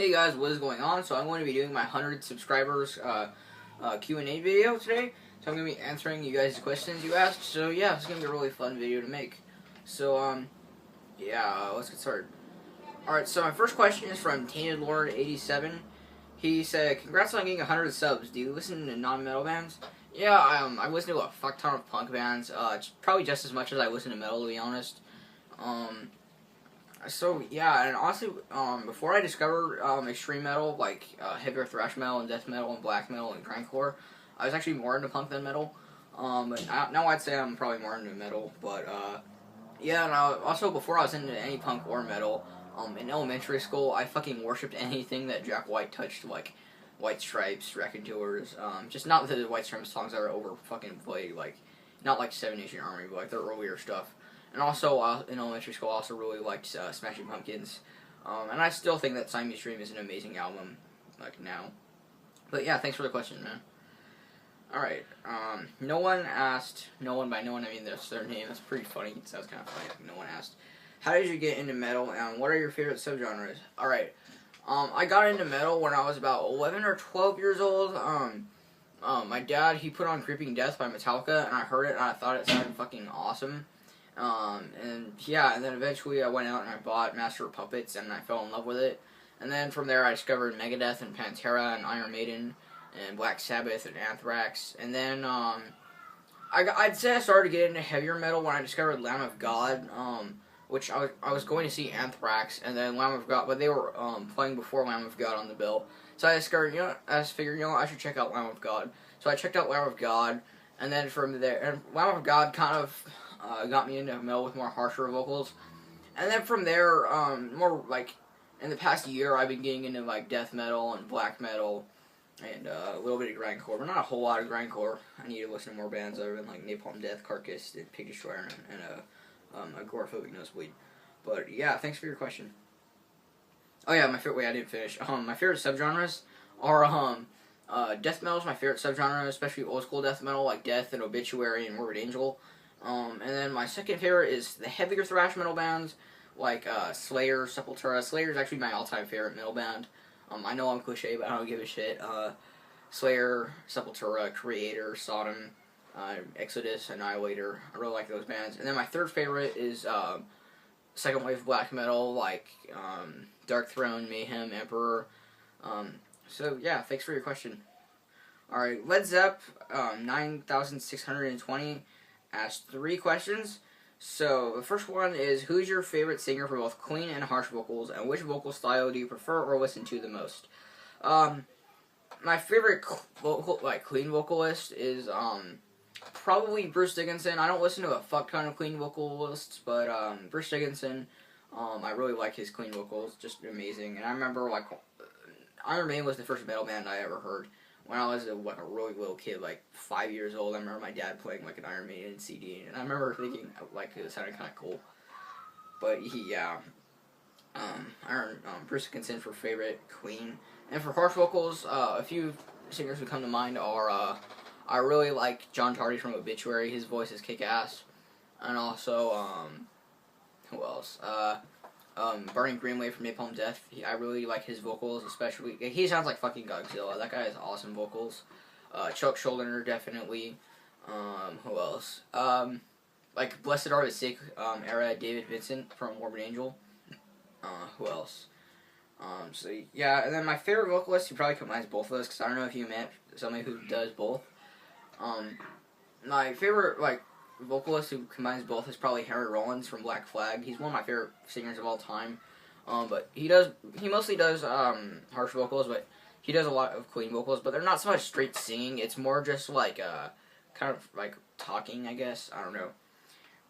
Hey guys, what is going on? So I'm going to be doing my 100 subscribers Q&A video today. So I'm going to be answering you guys' questions you asked. So yeah, it's going to be a really fun video to make. So yeah, let's get started. Alright, so my first question is from Tainted Lord 87. He said, "Congrats on getting 100 subs. Do you listen to non-metal bands?" Yeah, I listen to a fuck ton of punk bands. Probably just as much as I listen to metal, to be honest. So yeah, and honestly, before I discovered extreme metal, like heavier thrash metal and death metal and black metal and grindcore, I was actually more into punk than metal. But now I'd say I'm probably more into metal. But yeah, and also before I was into any punk or metal, in elementary school, I fucking worshipped anything that Jack White touched, like White Stripes, Raconteurs, just not the White Stripes songs that are over fucking played, like not like Seven Nation Army, but like their earlier stuff. And also, in elementary school, I also really liked Smashing Pumpkins. And I still think that Siamese Dream is an amazing album, like, now. But yeah, thanks for the question, man. Alright, no one asked, no one by no one, I mean, that's their name, that's pretty funny, it sounds kind of funny, like, no one asked, how did you get into metal, and what are your favorite subgenres? Alright, I got into metal when I was about 11 or 12 years old. My dad, he put on Creeping Death by Metallica, and I heard it, and I thought it sounded fucking awesome. And yeah, and then eventually I went out and I bought Master of Puppets and I fell in love with it. And then from there I discovered Megadeth and Pantera and Iron Maiden and Black Sabbath and Anthrax. And then I'd say I started to get into heavier metal when I discovered Lamb of God, which I was going to see Anthrax and then Lamb of God, but they were playing before Lamb of God on the bill. So I discovered, I figured, I should check out Lamb of God. So I checked out Lamb of God, and then from there, and Lamb of God kind of got me into metal with more harsher vocals. And then from there, more like, in the past year, I've been getting into like death metal and black metal, and a little bit of grindcore, but not a whole lot of grindcore. I need to listen to more bands other than like Napalm Death, Carcass, and Pig Destroyer, and Agoraphobic Nosebleed. But yeah, thanks for your question. Oh yeah, my favorite, wait, I didn't finish. My favorite subgenres are, death metal is my favorite subgenre, especially old school death metal, like Death and Obituary and Morbid Angel. And then my second favorite is the heavier thrash metal bands, like Slayer, Sepultura. Slayer is actually my all-time favorite metal band. I know I'm cliche, but I don't give a shit. Slayer, Sepultura, Creator, Sodom, Exodus, Annihilator. I really like those bands. And then my third favorite is second wave black metal, like Dark Throne, Mayhem, Emperor. So yeah, thanks for your question. Alright, Led Zepp, 9620. Asked 3 questions. So the first one is, who's your favorite singer for both clean and harsh vocals, and which vocal style do you prefer or listen to the most? My favorite clean vocalist is probably Bruce Dickinson. I don't listen to a fuck ton of clean vocalists, but Bruce Dickinson, I really like his clean vocals, just amazing. And I remember like Iron Maiden was the first metal band I ever heard. When I was a really little kid, like 5 years old, I remember my dad playing like an Iron Maiden CD, and I remember thinking like it sounded kind of cool. But yeah, Bruce Dickinson for favorite Queen, and for harsh vocals, a few singers who come to mind are I really like John Tardy from Obituary. His voice is kick ass, and also who else? Burning Greenway from Napalm Death. I really like his vocals, especially. He sounds like fucking Godzilla. That guy has awesome vocals. Chuck Schuldiner, definitely. Who else? Like Blessed Are the Sick era, David Vincent from Morbid Angel. Who else? So yeah, and then my favorite vocalist, who probably combines both of those, because I don't know if you met somebody who does both. My favorite, like, vocalist who combines both is probably Harry Rollins from Black Flag. He's one of my favorite singers of all time. But he mostly does harsh vocals, but he does a lot of clean vocals, but they're not so much straight singing. It's more just like kind of like talking, I guess. I don't know.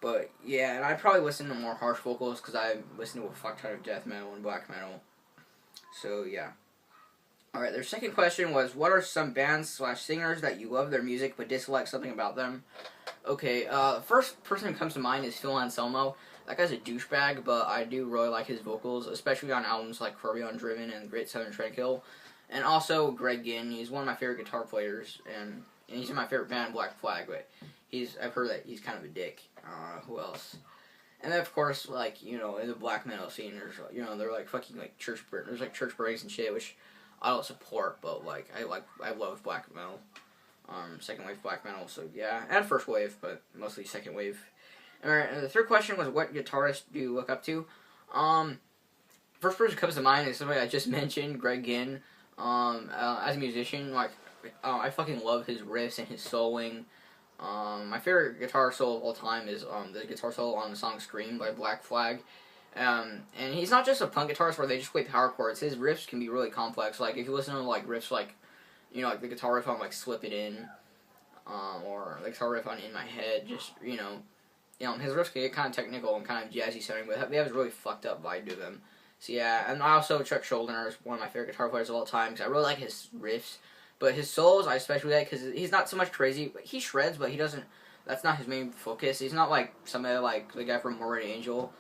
But yeah, and I probably listen to more harsh vocals because I listen to a fuck ton of death metal and black metal. So yeah. Alright, their second question was, what are some bands / singers that you love their music but dislike something about them? Okay, the first person who comes to mind is Phil Anselmo. That guy's a douchebag, but I do really like his vocals, especially on albums like Kirby Undriven and Great Southern Trendkill. And also Greg Ginn. He's one of my favorite guitar players, and he's in my favorite band, Black Flag, but I've heard that he's kind of a dick. Who else? And then of course, like, you know, in the black metal scene, there's, you know, they're like fucking like there's like church burnings and shit, which I don't support, but like I love black metal, second wave black metal. So yeah, and first wave, but mostly second wave. Alright, and the third question was, what guitarist do you look up to? First person that comes to mind is somebody I just mentioned, Greg Ginn. As a musician, like, I fucking love his riffs and his soloing. My favorite guitar solo of all time is the guitar solo on the song "Scream" by Black Flag. And he's not just a punk guitarist where they just play power chords. His riffs can be really complex. Like, if you listen to like riffs like, you know, like the guitar riff on like "Slip It In," or the guitar riff on "In My Head," just, you know, his riffs can get kind of technical and kind of jazzy sounding, but they have a really fucked up vibe to them. So yeah, and also Chuck Schuldiner is one of my favorite guitar players of all time because I really like his riffs, but his solos I especially like because he's not so much crazy. He shreds, but he doesn't. That's not his main focus. He's not like somebody like the guy from Morbid Angel,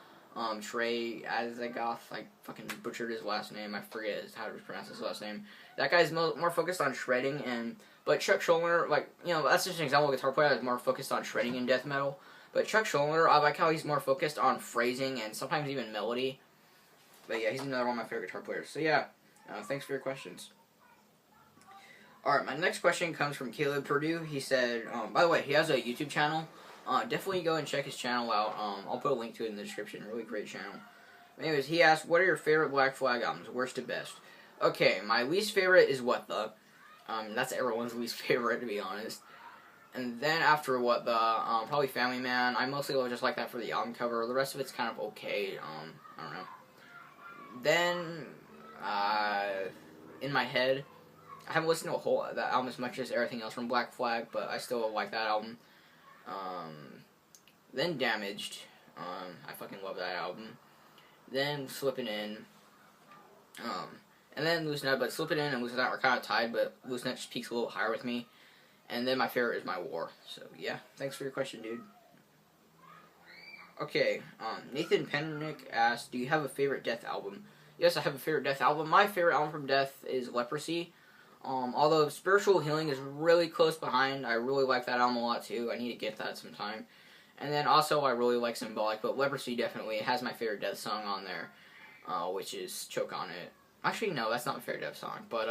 Trey Azagoth. I fucking butchered his last name. I forget how to pronounce his last name. That guy's more focused on shredding, but Chuck Schuldiner, like, you know, that's just an example of a guitar player that's more focused on shredding in death metal. But Chuck Schuldiner, I like how he's more focused on phrasing and sometimes even melody. But yeah, he's another one of my favorite guitar players. So yeah, thanks for your questions. Alright, my next question comes from Caleb Perdue. He said, by the way, he has a YouTube channel. Definitely go and check his channel out. I'll put a link to it in the description. Really great channel. Anyways, he asked, what are your favorite Black Flag albums? Worst to best? Okay, my least favorite is What The. That's everyone's least favorite, to be honest. And then after What The, probably Family Man. I mostly just like that for the album cover. The rest of it's kind of okay. I don't know. Then, In My Head. I haven't listened to that album as much as everything else from Black Flag, but I still like that album. Then Damaged. I fucking love that album. Then Slippin' In. And then Loosen Up, but Slippin' In and Loosen Up are kind of tied, but Loosen Up just peaks a little higher with me. And then my favorite is My War. So, yeah. Thanks for your question, dude. Okay, Nathan Pennick asked, do you have a favorite Death album? Yes, I have a favorite Death album. My favorite album from Death is Leprosy. Although Spiritual Healing is really close behind, I really like that album a lot too. I need to get that sometime. And then also I really like Symbolic, but Leprosy definitely has my favorite Death song on there, which is Choke On It. Actually, no, that's not my favorite Death song, but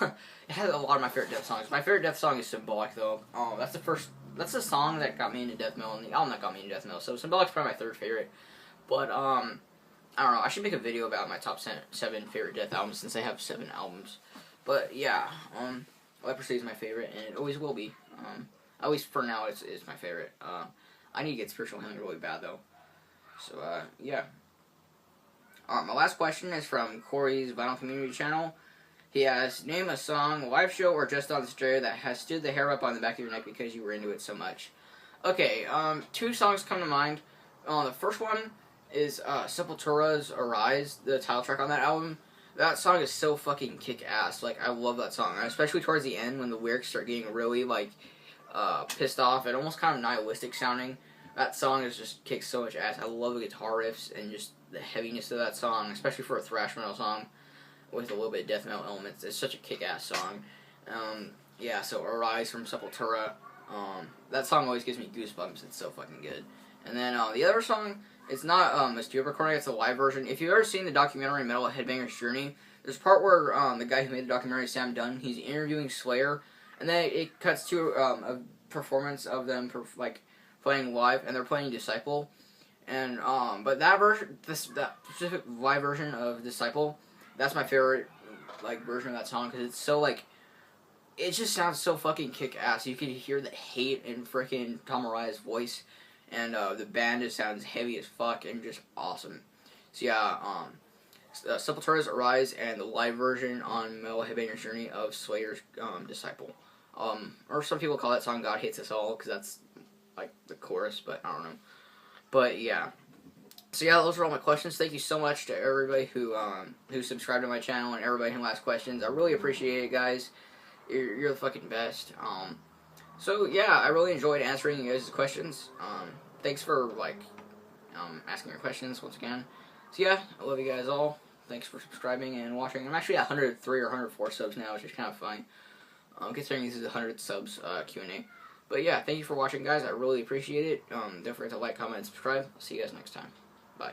it has a lot of my favorite Death songs. My favorite Death song is Symbolic though. That's the song that got me into death metal, and the album that got me into death metal. So Symbolic's probably my third favorite. But I don't know. I should make a video about my top 7 favorite death albums since I have 7 albums. But yeah, Leprosy is my favorite, and it always will be. At least for now, it's my favorite. I need to get Spiritual Healing really bad though. So yeah. My last question is from Corey's Vinyl Community channel. He asks, name a song, live show, or just on the stereo that has stood the hair up on the back of your neck because you were into it so much. Okay, 2 songs come to mind. The first one is Sepultura's Arise, the title track on that album. That song is so fucking kick-ass. Like, I love that song. Especially towards the end when the lyrics start getting really, like, pissed off and almost kind of nihilistic sounding. That song is just kicks so much ass. I love the guitar riffs and just the heaviness of that song, especially for a thrash metal song with a little bit of death metal elements. It's such a kick-ass song. Yeah, so Arise from Sepultura. That song always gives me goosebumps. It's so fucking good. And then the other song, it's not a studio recording, it's a live version. If you've ever seen the documentary Metal Headbanger's Journey, there's a part where the guy who made the documentary, Sam Dunn, he's interviewing Slayer, and then it cuts to a performance of them playing live, and they're playing Disciple. And but that version, that specific live version of Disciple, that's my favorite version of that song because it's so it just sounds so fucking kick-ass. You can hear the hate in frickin' Tom Araya's voice, and the band just sounds heavy as fuck and just awesome. So yeah, Sepultura's Arise and the live version on Metal Headbanger's Journey of Slayer's Disciple. Or some people call that song God Hates Us All because that's the chorus, but I don't know. But yeah. So yeah, those are all my questions. Thank you so much to everybody who subscribed to my channel and everybody who asked questions. I really appreciate it, guys. You're the fucking best. So yeah, I really enjoyed answering you guys' questions. Thanks for asking your questions once again. So yeah, I love you guys all. Thanks for subscribing and watching. I'm actually at 103 or 104 subs now, which is kind of funny. Considering this is 100 subs Q&A. But yeah, thank you for watching, guys. I really appreciate it. Don't forget to like, comment, and subscribe. I'll see you guys next time. Bye.